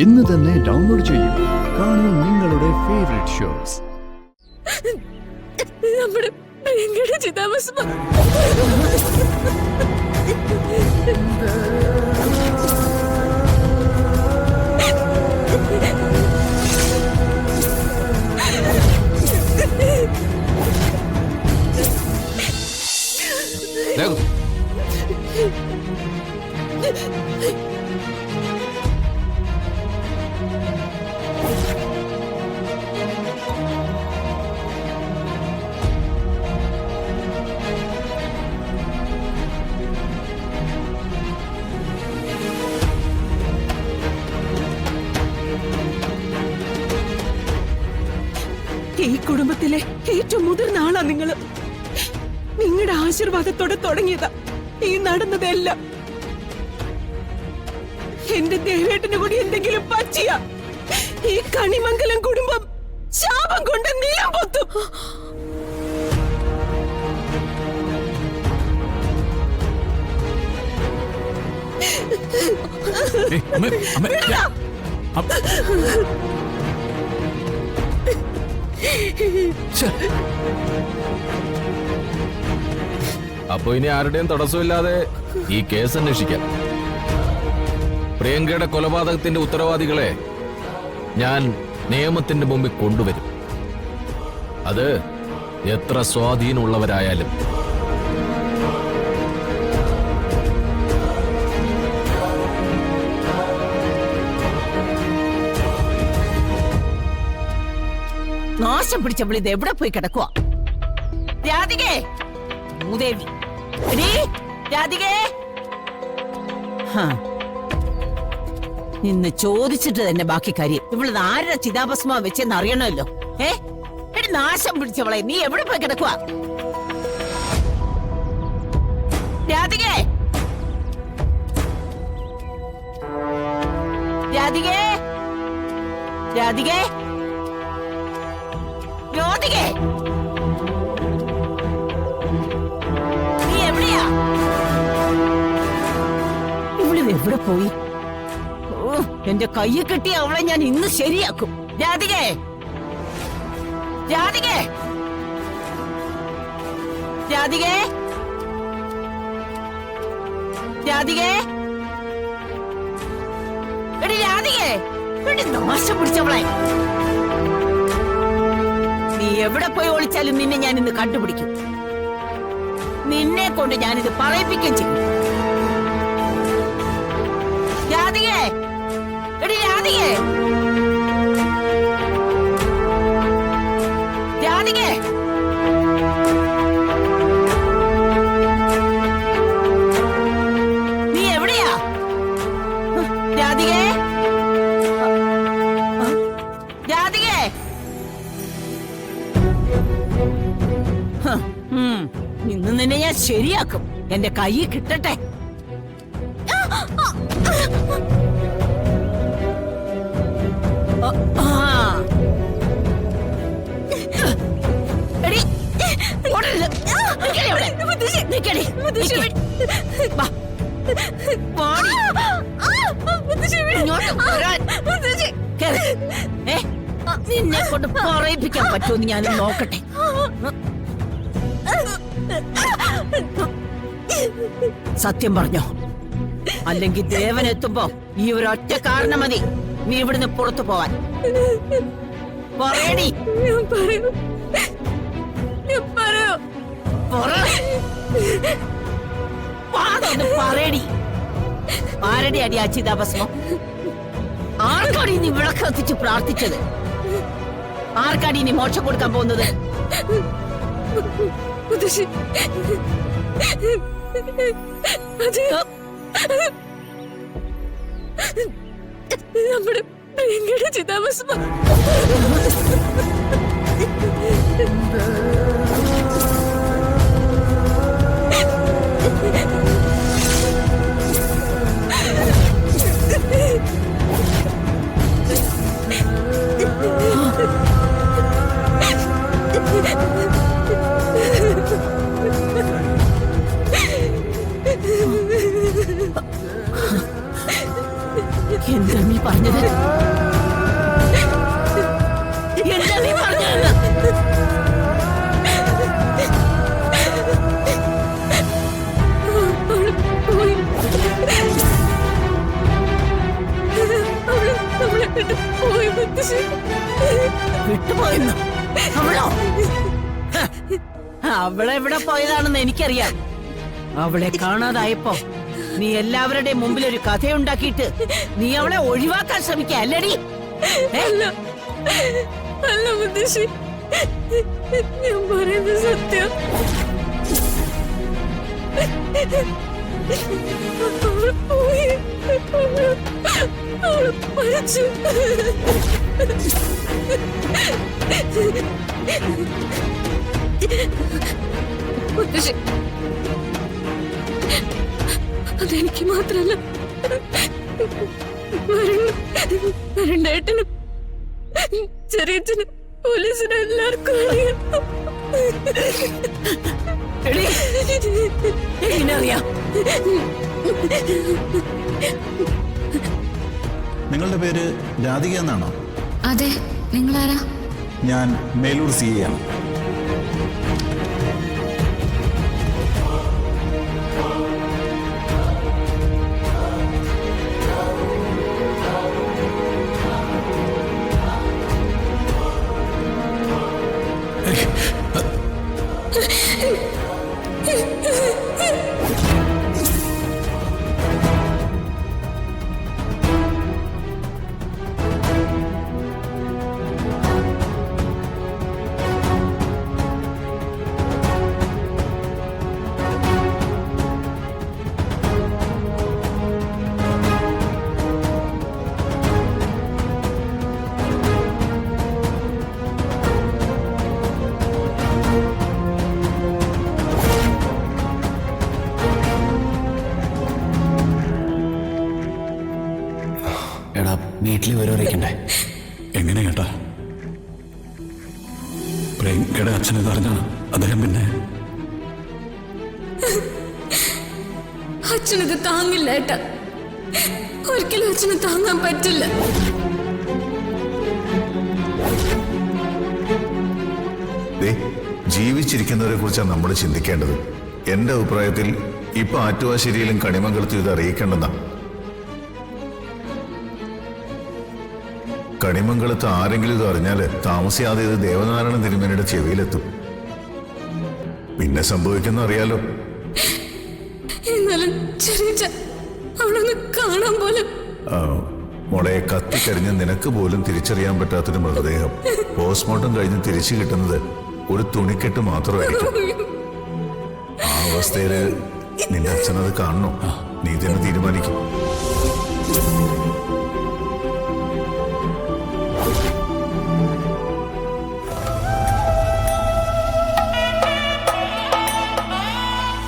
ഇന്ന് തന്നെ ഡൗൺലോഡ് ചെയ്യൂ. കാണൂ നിങ്ങളുടെ ഫേവറേറ്റ് ഷോസ്. നമ്മുടെ പ്രിയങ്കയുടെ ചിതാഭസ്മം. ഈ കുടുംബത്തിലെ ഏറ്റവും മുതിർന്ന ആളാ നിങ്ങള്. നിങ്ങളുടെ ആശീർവാദത്തോടെ തുടങ്ങിയതാ ഈ നടന്നതെല്ലാം. എന്റെ ദേവേട്ടന് കൂടി എന്തെങ്കിലും പറ്റിയ ഈ കണിമംഗലം കുടുംബം ശാപം കൊണ്ട് നിലം പൊത്തും. അപ്പൊ ഇനി ആരുടെയും തടസ്സമില്ലാതെ ഈ കേസ് അന്വേഷിക്കാം. പ്രിയങ്കയുടെ കൊലപാതകത്തിന്റെ ഉത്തരവാദികളെ ഞാൻ നിയമത്തിന്റെ മുമ്പിൽ കൊണ്ടുവരും. അത് എത്ര സ്വാധീനമുള്ളവരായാലും. നാശം പിടിച്ചവൾ ഇത് എവിടെ പോയി കിടക്കുക? രാധികേ, മൂദേവി, രാധികേ, നിന്ന് ചോദിച്ചിട്ട് തന്നെ ബാക്കി കാര്യം. ഇവളത് ആരുടെ ചിതാഭസ്മ വെച്ചെന്ന് അറിയണമല്ലോ. എടി നാശം പിടിച്ചവളെ, നീ എവിടെ പോയി കിടക്കുക? രാധികേ, രാധികേ, രാധികേ, രാധികേ, നീ എവിടെയാ? ഇവളിത് എവിടെ പോയി? എന്റെ കയ്യിൽ കിട്ടിയ അവളെ ഞാൻ ഇന്ന് ശരിയാക്കും. രാധികേ, രാധികേ, രാധികേ, രാധികേ, എടി രാധികേ, എടി നാശം പിടിച്ചവളെ, നീ എവിടെ പോയി ഒളിച്ചാലും നിന്നെ ഞാൻ ഇന്ന് കണ്ടുപിടിക്കും. നിന്നെ കൊണ്ട് ഞാനിത് പറയിപ്പിക്കുകയും ചെയ്യും. രാധികേ, എടി രാധികേ, രാധികേ, നീ എവിടെയാ? രാധികേ, രാധികേ, ഇന്ന് നിന്നെ ഞാൻ ശരിയാക്കും. എന്റെ കൈ കിട്ടട്ടെ. നിന്നെ കൊണ്ട് പറയിപ്പിക്കാൻ പറ്റുമെന്ന് ഞാൻ നോക്കട്ടെ. സത്യം പറഞ്ഞോ, അല്ലെങ്കിൽ ദേവൻ എത്തുമ്പോ ഈ ഒരൊറ്റ കാരണം മതി നീ ഇവിടുന്ന് പുറത്തു പോവാൻ. പറയടി, പറയടി, ആരടി അടി ആ ചിതാഭസ്മം? ആർക്കാടി നീ വിളക്ക് കത്തിച്ച് പ്രാർത്ഥിച്ചത്? ആർക്കാടി നീ മോക്ഷം കൊടുക്കാൻ പോകുന്നത്? നമ്മുടെ പ്രിയങ്കയുടെ ചിതാഭസ്മം. എന്താ നീ പറഞ്ഞത്? എന്താ നീ പറഞ്ഞത്? വിട്ടുപോയെന്നോ? അവളോ? അവളെവിടെ പോയതാണെന്ന് എനിക്കറിയാം. അവളെ കാണാതായപ്പോ നീ എല്ലാവരുടെയും മുമ്പിൽ ഒരു കഥയുണ്ടാക്കിയിട്ട് നീ അവളെ ഒഴിവാക്കാൻ ശ്രമിക്കുക അല്ലടി? അല്ല മുത്തശ്ശി, ഞാൻ പറയുന്നത് സത്യം. അവൾ പോയി, അവൾ മരിച്ചു. മുത്തശ്ശി, അതെനിക്ക് മാത്രല്ല, വരണ്ടേട്ടനും ചെറിയച്ഛനും പോലീസിനും എല്ലാവർക്കും അറിയാം. എങ്ങനെയറിയാം? നിങ്ങളുടെ പേര് രാധിക എന്നാണോ? അതെ, നിങ്ങളാരാ? ഞാൻ മേലൂർ CA ആണ്. എടാ, വീട്ടിൽ വിവരമറിയിക്കണ്ടേ? എങ്ങനെ കേട്ടാ? പ്രിയങ്കയുടെ അച്ഛനിത് അറിഞ്ഞാണ് അദ്ദേഹം പിന്നെ അച്ഛനത് താങ്ങില്ല ഏട്ടാ, ഒരിക്കലും അച്ഛന് താങ്ങാൻ പറ്റില്ല. ജീവിച്ചിരിക്കുന്നവരെ കുറിച്ചാണ് നമ്മൾ ചിന്തിക്കേണ്ടത്. എന്റെ അഭിപ്രായത്തിൽ ഇപ്പൊ ആറ്റുവാശ്ശേരിയിലും കണിമംഗലത്തും ഇത് അറിയിക്കേണ്ടെന്നാ. കണിമംഗലത്ത് ആരെങ്കിലും ഇത് അറിഞ്ഞാല് താമസിയാതെ ഇത് ദേവനാരായണ തിരുമേനിയുടെ ചെവിയിലെത്തും. പിന്നെ സംഭവിക്കുന്ന അറിയാലോ. എന്നാലും ചെറിയ അവളൊന്ന് കാണാൻ പോലും. മോളെ, കത്തിക്കരിഞ്ഞ് നിനക്ക് പോലും തിരിച്ചറിയാൻ പറ്റാത്തൊരു മൃതദേഹം പോസ്റ്റ്മോർട്ടം കഴിഞ്ഞ് തിരിച്ചു കിട്ടുന്നത് ഒരു തുണിക്കെട്ട് മാത്രമായിരിക്കും. ആ അവസ്ഥയില് നിന്റെ അച്ഛനത് കാണണോ? നീ തന്നെ തീരുമാനിക്കും.